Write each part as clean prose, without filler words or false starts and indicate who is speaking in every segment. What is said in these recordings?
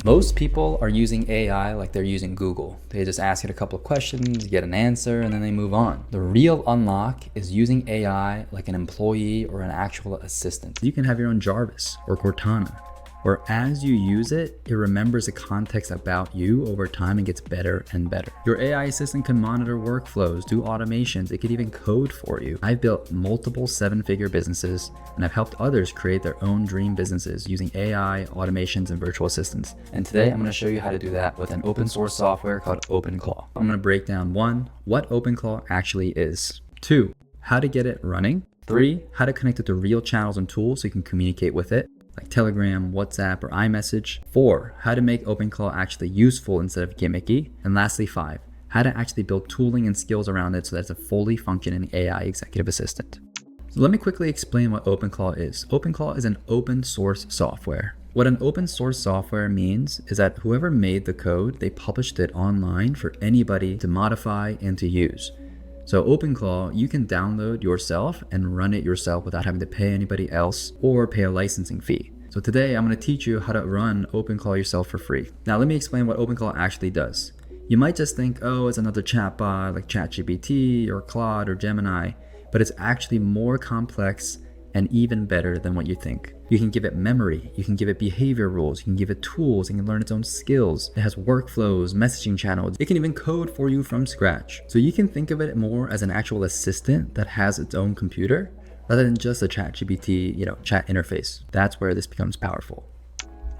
Speaker 1: Most people are using AI like they're using Google. They just ask it a couple of questions, get an answer, and then they move on. The real unlock is using AI like an employee or an actual assistant. You can have your own Jarvis or Cortana, where as you use it, it remembers the context about you over time and gets better and better. Your AI assistant can monitor workflows, do automations, it could even code for you. I've built multiple 7-figure businesses, and I've helped others create their own dream businesses using AI, automations, and virtual assistants. And today I'm going to show you how to do that with an open source software called Openclaw. I'm going to break down 1, what Openclaw actually is. 2, how to get it running. 3, how to connect it to real channels and tools so you can communicate with it, like Telegram, WhatsApp, or iMessage. 4, how to make Openclaw actually useful instead of gimmicky. And lastly, 5, how to actually build tooling and skills around it so that it's a fully functioning AI executive assistant. So let me quickly explain what Openclaw is. Openclaw is an open source software. What an open source software means is that whoever made the code, they published it online for anybody to modify and to use. So Openclaw, you can download yourself and run it yourself without having to pay anybody else or pay a licensing fee. So today I'm going to teach you how to run Openclaw yourself for free. Now let me explain what Openclaw actually does. You might just think, oh, it's another chatbot like ChatGPT or Claude or Gemini, but it's actually more complex and even better than what you think. You can give it memory, you can give it behavior rules, you can give it tools, it can learn its own skills. It has workflows, messaging channels, it can even code for you from scratch. So you can think of it more as an actual assistant that has its own computer rather than just a ChatGPT, chat interface. That's where this becomes powerful.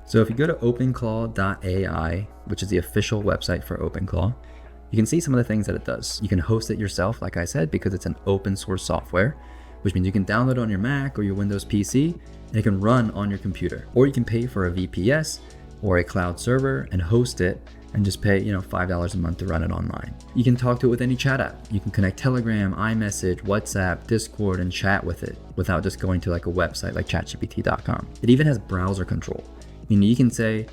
Speaker 1: So if you go to openclaw.ai, which is the official website for Openclaw, you can see some of the things that it does. You can host it yourself, like I said, because it's an open source software, which means you can download it on your Mac or your Windows PC, and it can run on your computer. Or you can pay for a VPS or a cloud server and host it and just pay, $5 a month to run it online. You can talk to it with any chat app. You can connect Telegram, iMessage, WhatsApp, Discord, and chat with it without just going to like a website like chatgpt.com. It even has browser control. You can say,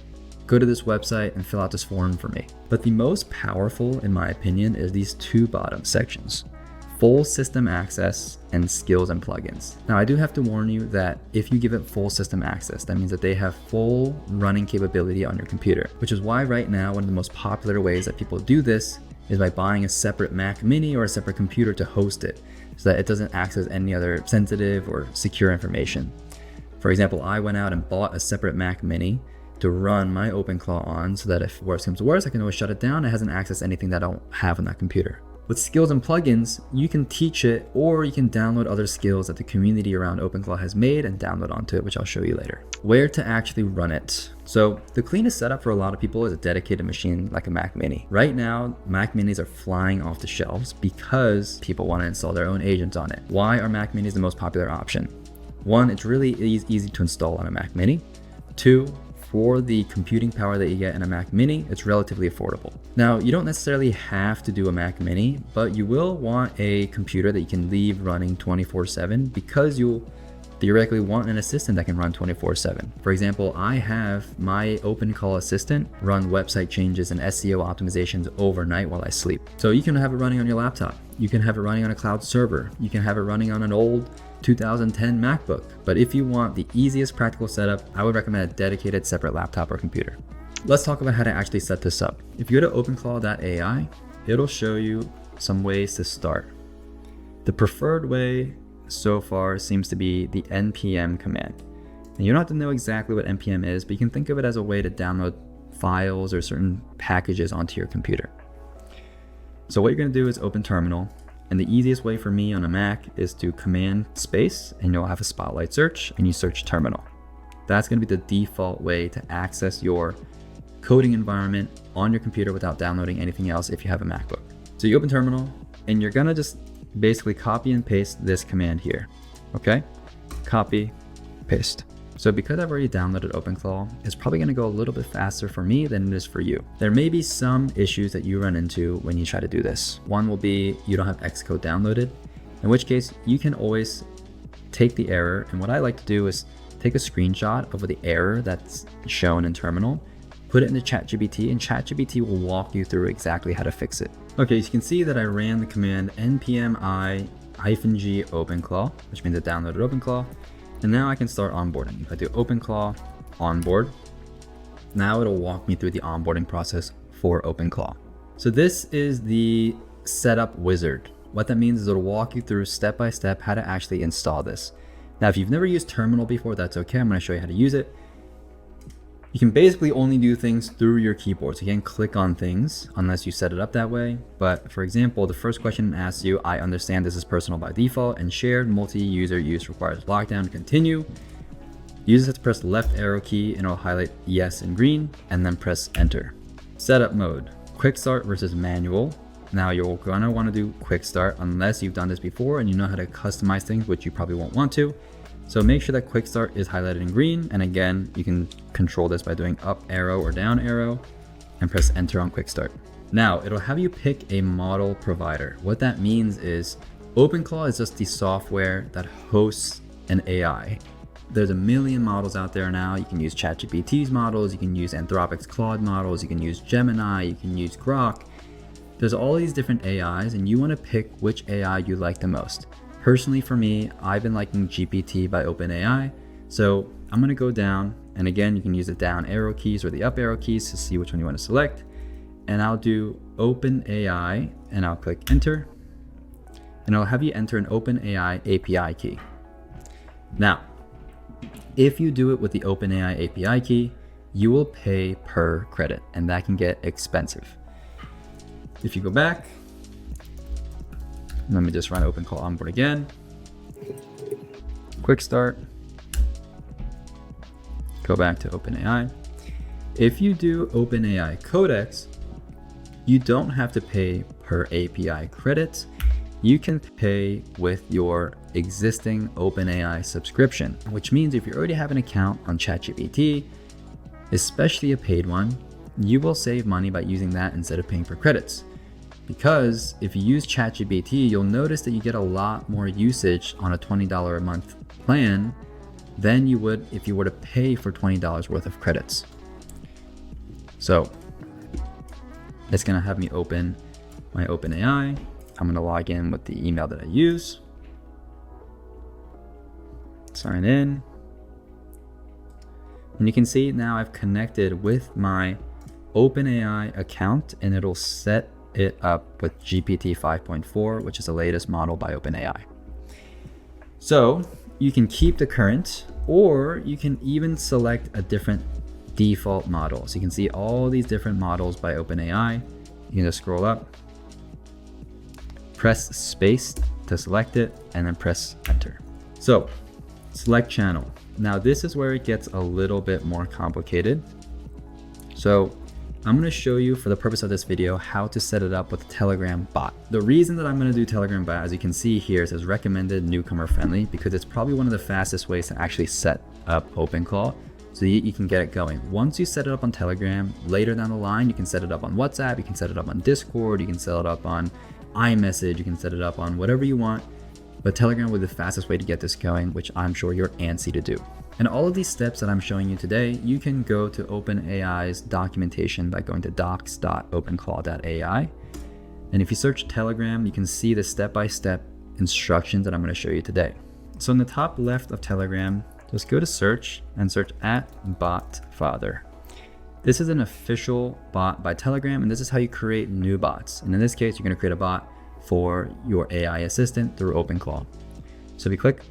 Speaker 1: go to this website and fill out this form for me. But the most powerful, in my opinion, is these 2 bottom sections: full system access and skills and plugins. Now I do have to warn you that if you give it full system access, that means that they have full running capability on your computer, which is why right now one of the most popular ways that people do this is by buying a separate Mac Mini or a separate computer to host it so that it doesn't access any other sensitive or secure information. For example, I went out and bought a separate Mac Mini to run my Openclaw on so that if worse comes to worse, I can always shut it down. It hasn't accessed anything that I don't have on that computer. With skills and plugins, you can teach it or you can download other skills that the community around Openclaw has made and download onto it, which I'll show you later. Where to actually run it. So the cleanest setup for a lot of people is a dedicated machine like a Mac Mini. Right now, Mac Minis are flying off the shelves because people want to install their own agents on it. Why are Mac Minis the most popular option? 1, it's really easy to install on a Mac Mini. 2, for the computing power that you get in a Mac Mini, it's relatively affordable. Now, you don't necessarily have to do a Mac Mini, but you will want a computer that you can leave running 24/7 because you'll theoretically want an assistant that can run 24/7. For example, I have my Openclaw assistant run website changes and SEO optimizations overnight while I sleep. So you can have it running on your laptop. You can have it running on a cloud server. You can have it running on an old 2010 MacBook. But if you want the easiest practical setup, I would recommend a dedicated separate laptop or computer. Let's talk about how to actually set this up. If you go to openclaw.ai, it'll show you some ways to start. The preferred way so far seems to be the npm command. And you don't have to know exactly what npm is, but you can think of it as a way to download files or certain packages onto your computer. So what you're going to do is open terminal. And the easiest way for me on a Mac is to command space and you'll have a spotlight search and you search terminal. That's going to be the default way to access your coding environment on your computer without downloading anything else if you have a MacBook. So you open terminal and you're going to just basically copy and paste this command here. Okay? Copy, paste. So because I've already downloaded Openclaw, it's probably going to go a little bit faster for me than it is for you. There may be some issues that you run into when you try to do this. One will be you don't have Xcode downloaded, in which case you can always take the error. And what I like to do is take a screenshot of the error that's shown in terminal, put it into ChatGPT, and ChatGPT will walk you through exactly how to fix it. Okay, so you can see that I ran the command npm i-g Openclaw, which means I downloaded Openclaw. And now I can start onboarding. If I do Openclaw onboard, Now it'll walk me through the onboarding process for Openclaw. So this is the setup wizard. What that means is it'll walk you through step by step how to actually install this. Now, if you've never used Terminal before, that's okay. I'm going to show you how to use it. You can basically only do things through your keyboard. So you can't click on things unless you set it up that way. But for example, the first question asks you, I understand this is personal by default and shared multi-user use requires lockdown to continue. Users have to press the left arrow key and it'll highlight yes in green and then press enter. Setup mode, quick start versus manual. Now you're gonna wanna do quick start unless you've done this before and you know how to customize things, which you probably won't want to. So make sure that quick start is highlighted in green. And again, you can control this by doing up arrow or down arrow and press enter on quick start. Now it'll have you pick a model provider. What that means is Openclaw is just the software that hosts an AI. There's a million models out there now. You can use ChatGPT's models, you can use Anthropic's Claude models, you can use Gemini, you can use Grok. There's all these different AIs and you want to pick which AI you like the most. Personally for me, I've been liking GPT by OpenAI. So I'm going to go down, and again, you can use the down arrow keys or the up arrow keys to see which one you want to select. And I'll do OpenAI and I'll click enter. And I'll have you enter an OpenAI API key. Now, if you do it with the OpenAI API key, you will pay per credit, and that can get expensive. If you go back, let me just run Openclaw onboard again. Quick start. Go back to OpenAI. If you do OpenAI Codex, you don't have to pay per API credits. You can pay with your existing OpenAI subscription, which means if you already have an account on ChatGPT, especially a paid one, you will save money by using that instead of paying for credits. Because if you use ChatGPT, you'll notice that you get a lot more usage on a $20 a month plan than you would if you were to pay for $20 worth of credits. So it's gonna have me open my OpenAI. I'm gonna log in with the email that I use. Sign in. And you can see now I've connected with my OpenAI account and it'll set it up with GPT 5.4, which is the latest model by OpenAI. So you can keep the current, or you can even select a different default model. So you can see all these different models by OpenAI. You can just scroll up, press space to select it, and then press enter. So select channel. Now this is where it gets a little bit more complicated. So I'm going to show you, for the purpose of this video, how to set it up with a Telegram bot. The reason that I'm going to do Telegram bot, as you can see here, it says recommended newcomer friendly, because it's probably one of the fastest ways to actually set up Openclaw so you can get it going. Once you set it up on Telegram, later down the line, you can set it up on WhatsApp, you can set it up on Discord, you can set it up on iMessage, you can set it up on whatever you want. But Telegram was the fastest way to get this going, which I'm sure you're antsy to do. And all of these steps that I'm showing you today, you can go to OpenAI's documentation by going to docs.openclaw.ai. And if you search Telegram, you can see the step-by-step instructions that I'm going to show you today. So in the top left of Telegram, just go to search and search @botfather. This is an official bot by Telegram, and this is how you create new bots. And in this case, you're going to create a bot for your AI assistant through Openclaw. So if you click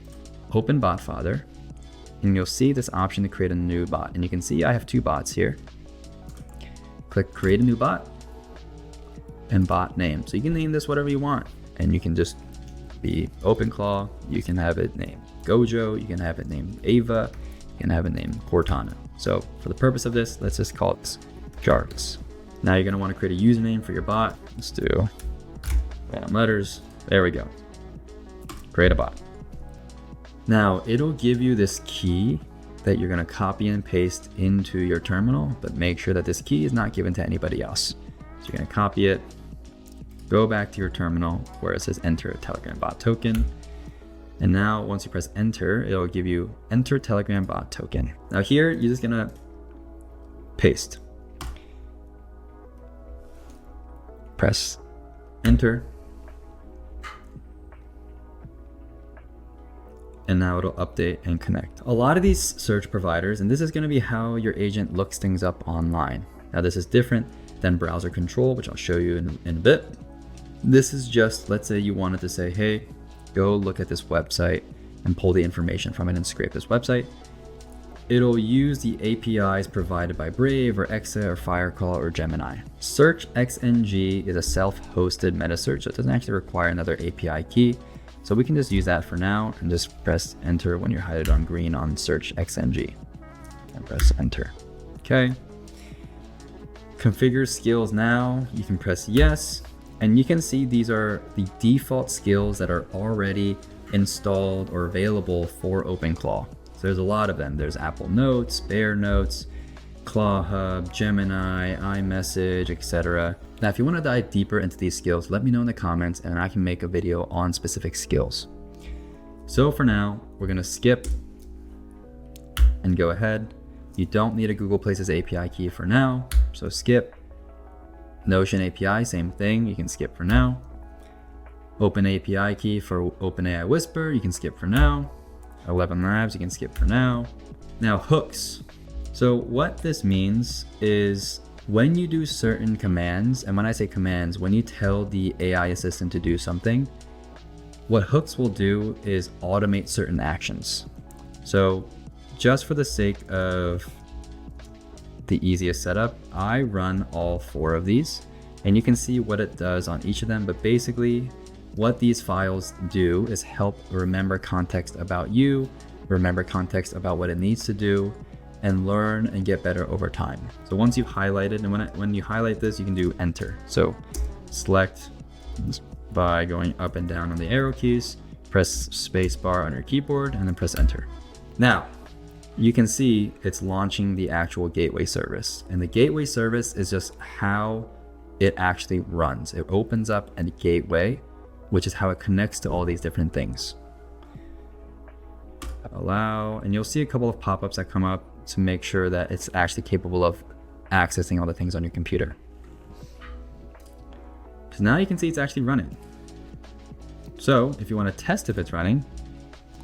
Speaker 1: Open Botfather, and you'll see this option to create a new bot. And you can see I have two bots here. Click create a new bot and bot name. So you can name this whatever you want, and you can just be Openclaw. You can have it named DhungJoo. You can have it named Ava. You can have it named Cortana. So for the purpose of this, let's just call it Jarvis. Now you're going to want to create a username for your bot. Let's do random letters. There we go. Create a bot. Now it'll give you this key that you're going to copy and paste into your terminal, but make sure that this key is not given to anybody else. So you're going to copy it, go back to your terminal where it says enter a Telegram bot token. And now once you press enter, it'll give you enter Telegram bot token. Now here, you're just going to paste. Press enter. And and now it'll update and connect. A lot of these search providers, and this is going to be how your agent looks things up online. Now this is different than browser control, which I'll show you in a bit. This is just, let's say you wanted to say, hey, go look at this website and pull the information from it and scrape this website. It'll use the APIs provided by Brave or Exa or Firecall or Gemini. Search XNG is a self-hosted meta search, so it doesn't actually require another API key. So we can just use that for now and just press enter when you're highlighted on green on Search XNG and press enter. Okay. Configure skills now, you can press yes. And you can see these are the default skills that are already installed or available for Openclaw. So there's a lot of them. There's Apple Notes, Bear Notes, Claw Hub, Gemini, iMessage, etc. Now, if you want to dive deeper into these skills, let me know in the comments and I can make a video on specific skills. So for now, we're going to skip and go ahead. You don't need a Google Places API key for now, so skip. Notion API, same thing, you can skip for now. Open API key for OpenAI Whisper, you can skip for now. 11 Labs, you can skip for now. Now hooks. So what this means is when you do certain commands, and when I say commands, when you tell the AI assistant to do something, what hooks will do is automate certain actions. So just for the sake of the easiest setup, I run all 4 of these and you can see what it does on each of them. But basically what these files do is help remember context about you, remember context about what it needs to do, and learn and get better over time. So once you've highlighted, and when you highlight this, you can do enter. So select by going up and down on the arrow keys, press spacebar on your keyboard, and then press enter. Now, you can see it's launching the actual gateway service. And the gateway service is just how it actually runs. It opens up a gateway, which is how it connects to all these different things. Allow, and you'll see a couple of pop-ups that come up to make sure that it's actually capable of accessing all the things on your computer. So now you can see it's actually running. So if you want to test if it's running,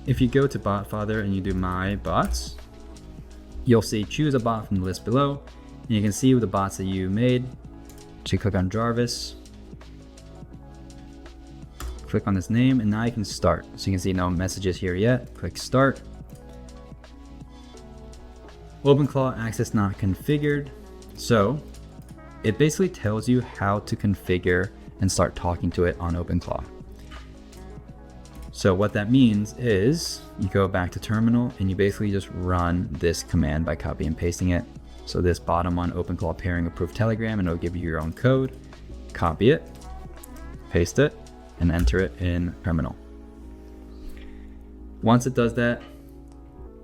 Speaker 1: if you go to BotFather and you do My Bots, you'll see choose a bot from the list below, and you can see the bots that you made. So you click on Jarvis, click on this name, and now you can start. So you can see no messages here yet. Click start. Openclaw access not configured. So it basically tells you how to configure and start talking to it on Openclaw. So what that means is you go back to terminal and you basically just run this command by copy and pasting it. So this bottom one, Openclaw pairing approved Telegram, and it'll give you your own code. Copy it, paste it, and enter it in terminal. Once it does that,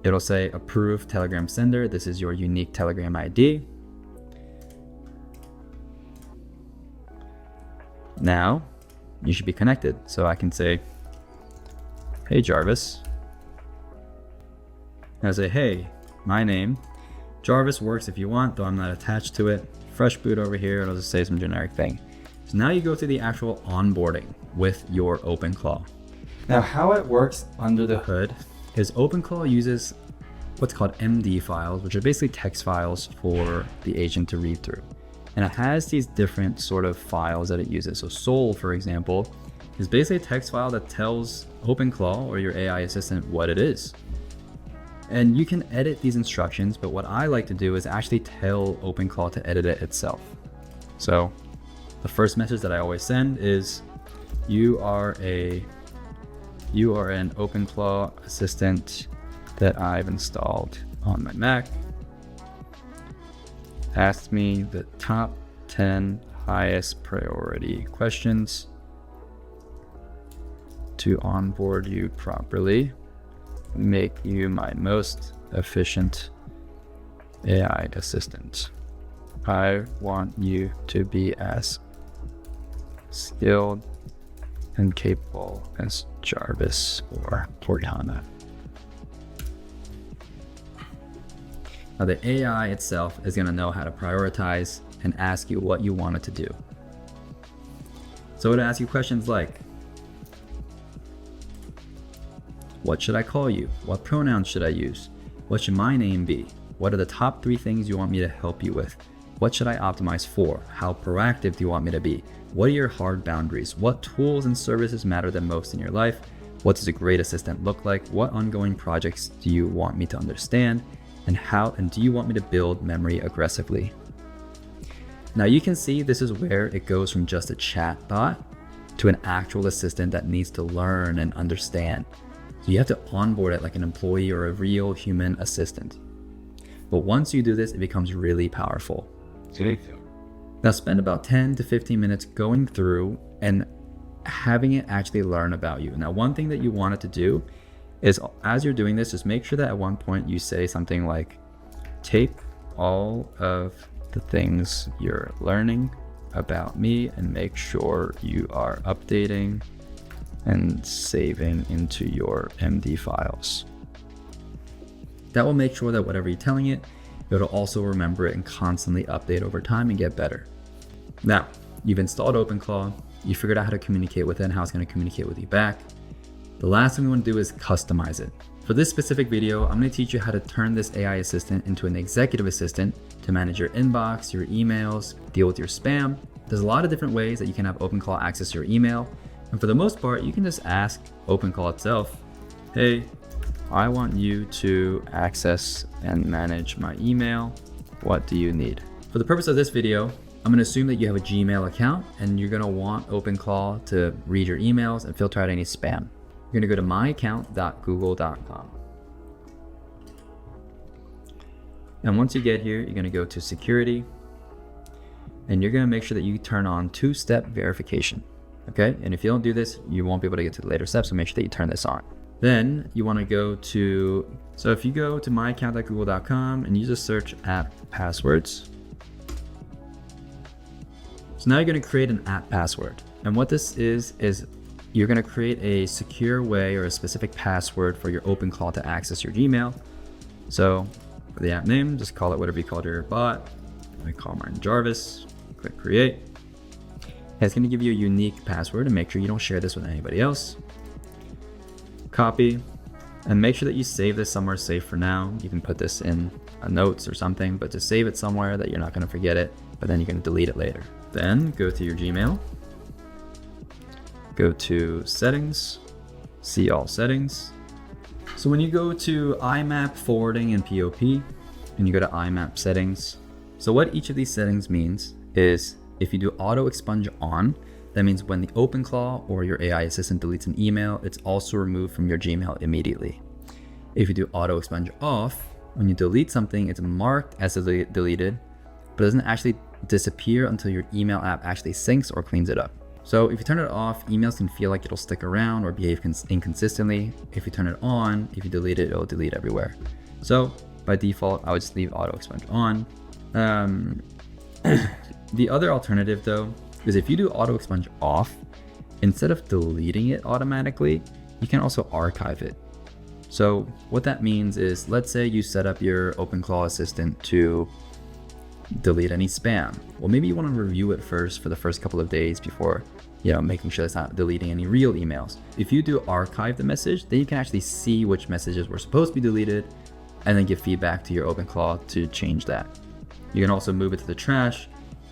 Speaker 1: it'll say approved Telegram sender. This is your unique Telegram ID. Now you should be connected. So I can say, hey Jarvis. And I say, hey, my name. Jarvis works if you want, though I'm not attached to it. Fresh boot over here, it'll just say some generic thing. So now you go through the actual onboarding with your Openclaw. Now how it works under the hood is Openclaw uses what's called MD files, which are basically text files for the agent to read through. And it has these different sort of files that it uses. So Soul, for example, is basically a text file that tells Openclaw or your AI assistant what it is. And you can edit these instructions, but what I like to do is actually tell Openclaw to edit it itself. So the first message that I always send is, you are an Openclaw assistant that I've installed on my Mac. Ask me the top 10 highest priority questions to onboard you properly, make you my most efficient AI assistant. I want you to be as skilled and capable as Jarvis or Cortana. Now the AI itself is going to know how to prioritize and ask you what you want it to do. So it'll ask you questions like, What should I call you? What pronouns should I use? What should my name be? What are the top 3 things you want me to help you with? What should I optimize for? How proactive do you want me to be? What are your hard boundaries? What tools and services matter the most in your life? What does a great assistant look like? What ongoing projects do you want me to understand? And do you want me to build memory aggressively? Now you can see this is where it goes from just a chat bot to an actual assistant that needs to learn and understand. So you have to onboard it like an employee or a real human assistant. But once you do this, it becomes really powerful. Now spend about 10 to 15 minutes going through and having it actually learn about you. Now, one thing that you want it to do is, as you're doing this, just make sure that at one point you say something like, take all of the things you're learning about me and make sure you are updating and saving into your MD files. That will make sure that whatever you're telling it, it'll also remember it and constantly update over time and get better. Now, you've installed Openclaw, you figured out how to communicate with it and how it's going to communicate with you back. The last thing we want to do is customize it. For this specific video, I'm going to teach you how to turn this AI assistant into an executive assistant to manage your inbox, your emails, deal with your spam. There's a lot of different ways that you can have Openclaw access your email. And for the most part, you can just ask Openclaw itself, hey, I want you to access and manage my email. What do you need? For the purpose of this video, I'm going to assume that you have a Gmail account and you're going to want Openclaw to read your emails and filter out any spam. You're going to go to myaccount.google.com. And once you get here, you're going to go to security and you're going to make sure that you turn on 2-step verification. Okay. And if you don't do this, you won't be able to get to the later steps. So make sure that you turn this on. Then you want to go to, so if you go to myaccount.google.com and you just search app passwords. So now you're going to create an app password. And what this is you're going to create a secure way or a specific password for your Openclaw to access your Gmail. So for the app name, just call it whatever you called your bot. I call mine Jarvis, click create. And it's going to give you a unique password and make sure you don't share this with anybody else. Copy and make sure that you save this somewhere safe for now. You can put this in a notes or something, but just save it somewhere that you're not going to forget it, but then you're going to delete it later. Then go to your Gmail, go to settings, see all settings. So when you go to IMAP forwarding and POP and you go to IMAP settings, so what each of these settings means is if you do auto expunge on, that means when the Openclaw or your AI assistant deletes an email, it's also removed from your Gmail immediately. If you do auto expunge off, when you delete something, it's marked as deleted, but it doesn't actually disappear until your email app actually syncs or cleans it up. So if you turn it off, emails can feel like it'll stick around or behave inconsistently. If you turn it on, if you delete it, it'll delete everywhere. So by default, I would just leave auto expunge on. The other alternative though, is if you do auto expunge off, instead of deleting it automatically, you can also archive it. So what that means is, let's say you set up your Openclaw assistant to delete any spam. Well, maybe you want to review it first for the first couple of days before, making sure it's not deleting any real emails. If you do archive the message, then you can actually see which messages were supposed to be deleted and then give feedback to your Openclaw to change that. You can also move it to the trash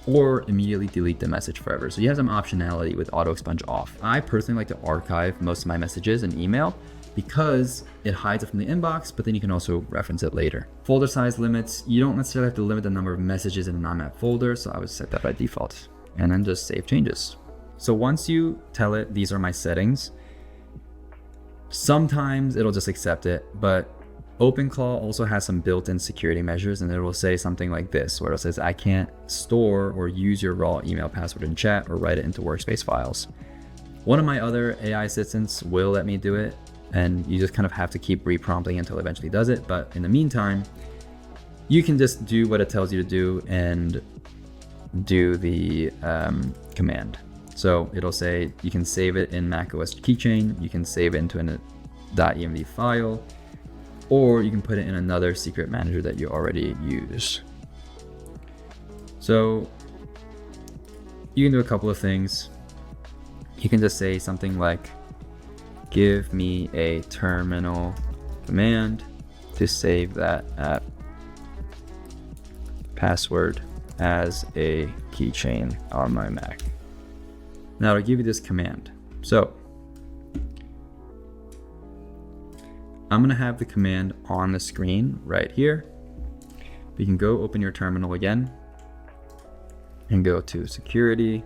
Speaker 1: or immediately delete the message forever. So you have some optionality with auto expunge off. I personally like to archive most of my messages in email because it hides it from the inbox, but then you can also reference it later. Folder size limits, you don't necessarily have to limit the number of messages in an IMAP folder, so I would set that by default and then just save changes. So once you tell it, these are my settings, sometimes it'll just accept it, but Openclaw also has some built-in security measures, and it will say something like this, where it says, I can't store or use your raw email password in chat or write it into workspace files. One of my other AI assistants will let me do it, and you just kind of have to keep reprompting until it eventually does it. But in the meantime, you can just do what it tells you to do and do the command. So it'll say you can save it in macOS keychain, you can save it into a .env file, or you can put it in another secret manager that you already use. So you can do a couple of things. You can just say something like, give me a terminal command to save that app password as a keychain on my Mac. Now I'll give you this command. So I'm gonna have the command on the screen right here. You can go open your terminal again and go to security,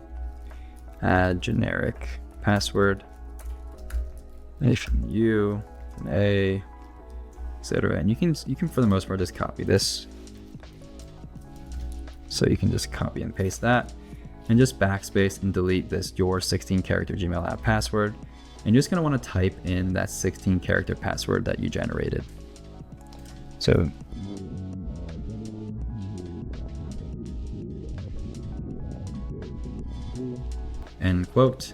Speaker 1: add generic password, U, an A, etc. And you can for the most part just copy this. So you can just copy and paste that and just backspace and delete this your 16 character Gmail app password. And you're just gonna wanna type in that 16 character password that you generated. So end quote.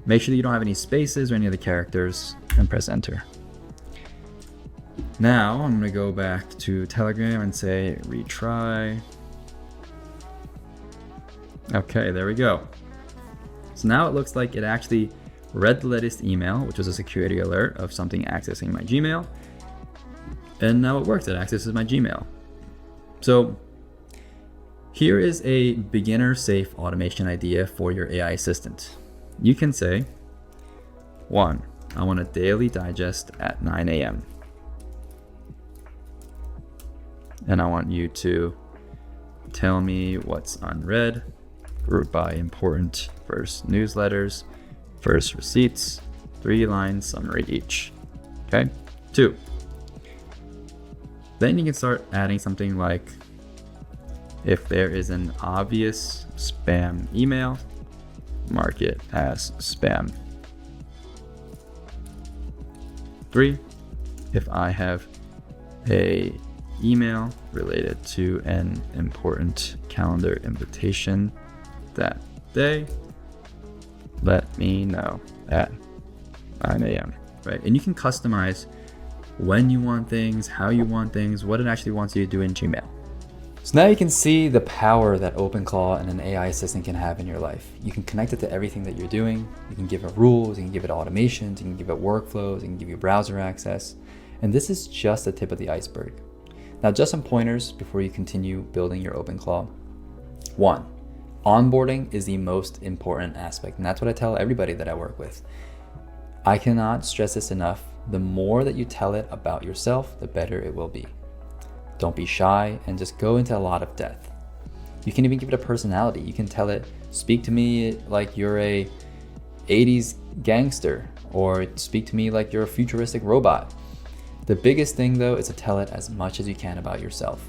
Speaker 1: Make sure that you don't have any spaces or any other characters and press enter. Now I'm gonna go back to Telegram and say retry. Okay, there we go. So now it looks like it actually read the latest email, which was a security alert of something accessing my Gmail. And now it works, it accesses my Gmail. So here is a beginner safe automation idea for your AI assistant. You can say, 1, I want a daily digest at 9 a.m. And I want you to tell me what's unread, group by important, first newsletters, first receipts, 3-line summary each. Okay, 2. Then you can start adding something like, if there is an obvious spam email, mark it as spam. 3, if I have a email related to an important calendar invitation that day, let me know at 9 a.m. Right? And you can customize when you want things, how you want things, what it actually wants you to do in Gmail. So now you can see the power that Openclaw and an AI assistant can have in your life. You can connect it to everything that you're doing. You can give it rules, you can give it automations, you can give it workflows, you can give you browser access. And this is just the tip of the iceberg. Now, just some pointers before you continue building your Openclaw. 1, onboarding is the most important aspect. And that's what I tell everybody that I work with. I cannot stress this enough. The more that you tell it about yourself, the better it will be. Don't be shy and just go into a lot of depth. You can even give it a personality. You can tell it, speak to me like you're a 80s gangster, or speak to me like you're a futuristic robot. The biggest thing though is to tell it as much as you can about yourself.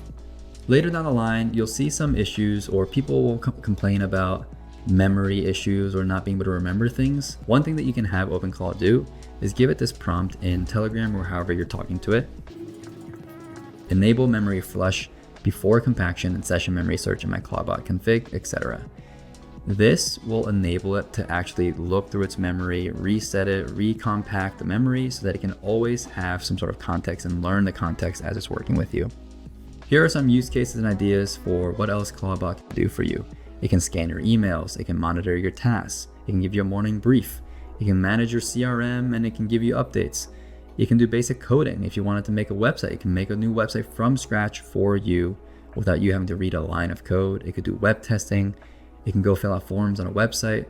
Speaker 1: Later down the line, you'll see some issues, or people will complain about memory issues or not being able to remember things. One thing that you can have Openclaw do is give it this prompt in Telegram or however you're talking to it. Enable memory flush before compaction and session memory search in my Clawbot config, etc. This will enable it to actually look through its memory, reset it, recompact the memory so that it can always have some sort of context and learn the context as it's working with you. Here are some use cases and ideas for what else Clawbot can do for you. It can scan your emails, it can monitor your tasks, it can give you a morning brief, it can manage your CRM, and it can give you updates. You can do basic coding. If you wanted to make a website, it can make a new website from scratch for you without you having to read a line of code. It could do web testing. It can go fill out forms on a website.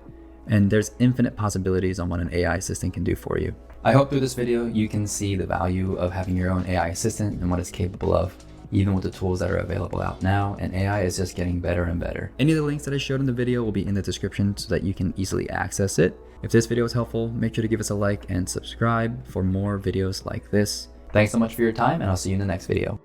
Speaker 1: And there's infinite possibilities on what an AI assistant can do for you. I hope through this video, you can see the value of having your own AI assistant and what it's capable of, even with the tools that are available out now. And AI is just getting better and better. Any of the links that I showed in the video will be in the description so that you can easily access it. If this video was helpful, make sure to give us a like and subscribe for more videos like this. Thanks so much for your time, and I'll see you in the next video.